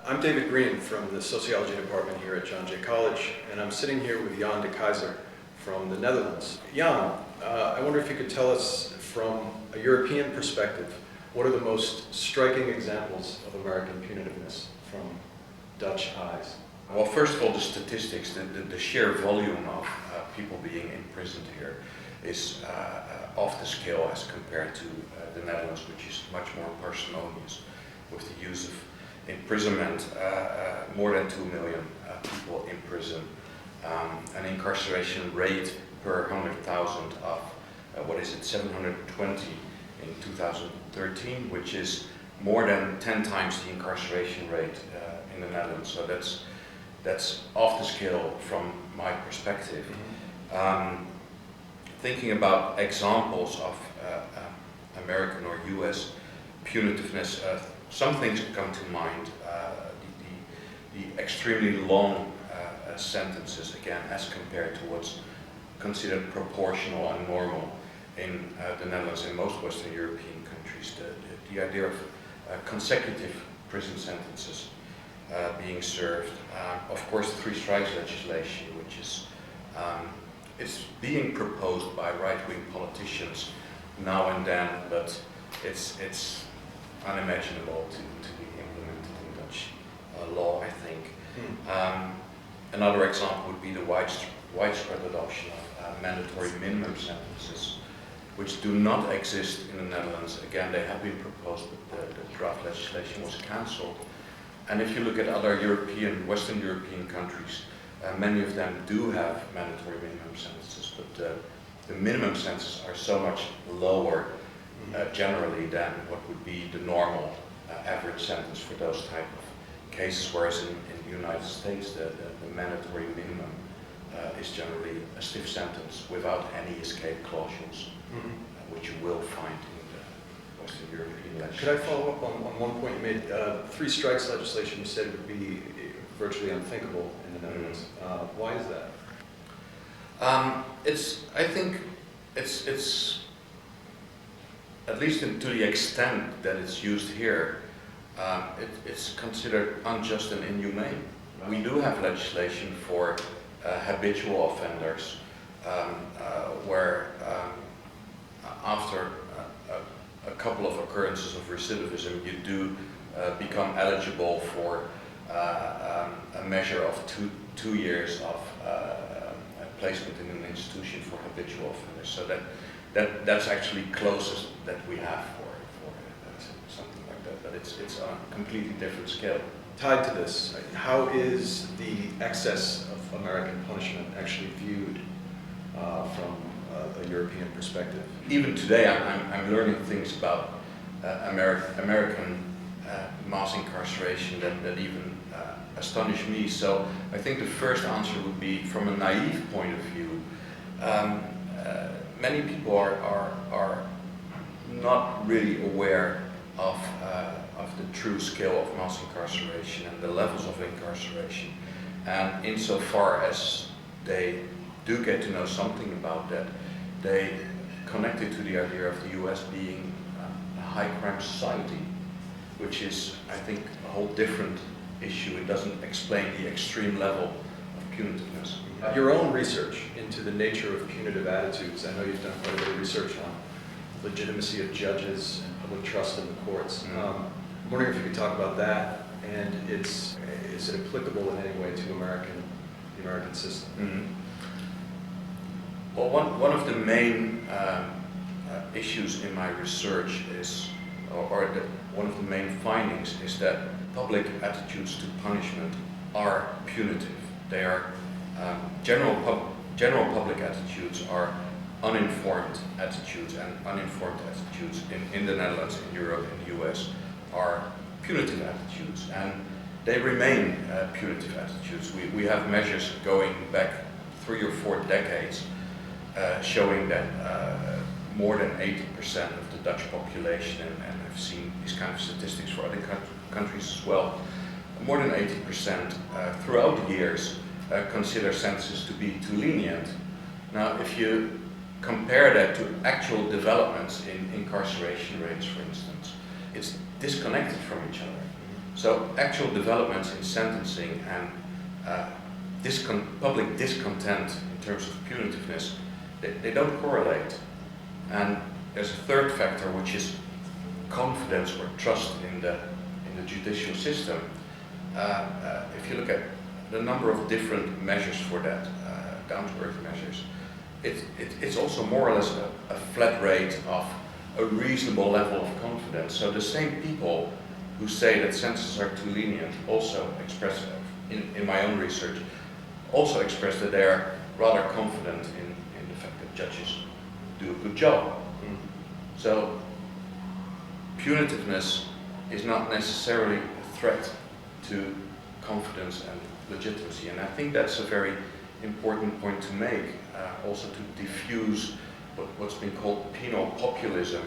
I'm David Green from the Sociology Department here at Jan de College, and I'm sitting here with Jan de Keijser from the Netherlands. Jan, I wonder if you could tell us from a European perspective, what are the most striking examples of American punitiveness from Dutch eyes? Well, first of all, the statistics, the sheer volume of people being imprisoned here is off the scale as compared to the Netherlands, which is much more parsimonious with the use of imprisonment. More than 2 million people in prison, an incarceration rate per 100,000 of 720 in 2013, which is more than 10 times the incarceration rate in the Netherlands. So that's off the scale from my perspective. Thinking about examples of American or US punitiveness, some things come to mind. The extremely long sentences, again, as compared to what's considered proportional and normal in the Netherlands and most Western European countries. The idea of consecutive prison sentences being served. Of course, the three strikes legislation, which is it's being proposed by right-wing politicians now and then, but it's unimaginable to be implemented in Dutch law, I think. Another example would be the widespread adoption of mandatory minimum sentences, which do not exist in the Netherlands. Again, they have been proposed, but the draft legislation was cancelled. And if you look at other Western European countries, many of them do have mandatory minimum sentences, but the minimum sentences are so much lower generally than what would be the normal average sentence for those type of cases, whereas in the United States the mandatory minimum is generally a stiff sentence without any escape clauses, which you will find in the Western European legislation. Could I follow up on one point you made? Three strikes legislation you said would be virtually unthinkable in the Netherlands. Why is that? I think it's at least to the extent that it's used here, it's considered unjust and inhumane. We do have legislation for habitual offenders, where after a couple of occurrences of recidivism, you do become eligible for a measure of two years of placement in an institution for habitual offenders. So that's actually closest that we have for something like that, but it's on a completely different scale. Tied to this, how is the excess of American punishment actually viewed from a European perspective? Even today, I'm learning things about American mass incarceration that even astonish me. So I think the first answer would be, from a naive point of view, many people are not really aware of the true scale of mass incarceration and the levels of incarceration. And insofar as they do get to know something about that, they connect it to the idea of the US being a high crime society, which is, I think, a whole different issue. It doesn't explain the extreme level of punitiveness. Your own research into the nature of punitive attitudes, I know you've done quite a bit of research on legitimacy of judges and public trust in the courts. I'm wondering if you could talk about that, and is it applicable in any way to the American system? Well, one of the main issues in my research is, one of the main findings is that public attitudes to punishment are punitive. They are general public attitudes are uninformed attitudes, and uninformed attitudes in the Netherlands, in Europe, in the US are punitive attitudes, and they remain punitive attitudes. We have measures going back 3 or 4 decades showing that more than 80% of the Dutch population, and I've seen these kind of statistics for other countries as well, more than 80% throughout the years consider sentences to be too lenient. Now, if you compare that to actual developments in incarceration rates, for instance, it's disconnected from each other. So actual developments in sentencing and public discontent in terms of punitiveness, they don't correlate. And there's a third factor, which is confidence or trust in the judicial system. If you look at the number of different measures for that, down-to-earth measures, it's also more or less a flat rate of a reasonable level of confidence. So the same people who say that sentences are too lenient also express, in my own research, also express that they are rather confident in the fact that judges do a good job. So punitiveness is not necessarily a threat to confidence and legitimacy, and I think that's a very important point to make, also to diffuse what's been called penal populism,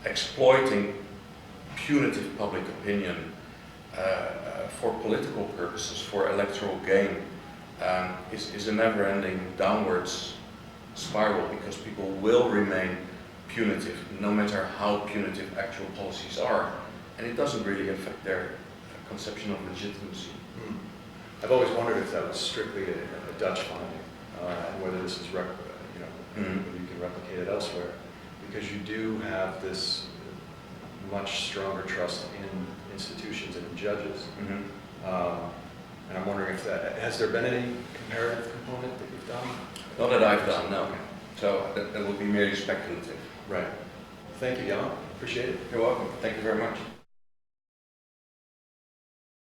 exploiting punitive public opinion for political purposes, for electoral gain, is a never-ending downwards spiral, because people will remain punitive no matter how punitive actual policies are, and it doesn't really affect their conception of legitimacy. I've always wondered if that was strictly a Dutch finding, and whether this is whether you can replicate it elsewhere, because you do have this much stronger trust in institutions and in judges. And I'm wondering if has there been any comparative component that you've done? Not that I've done, no. So that would be merely speculative. Right. Thank you, Jan. Appreciate it. You're welcome. Thank you very much.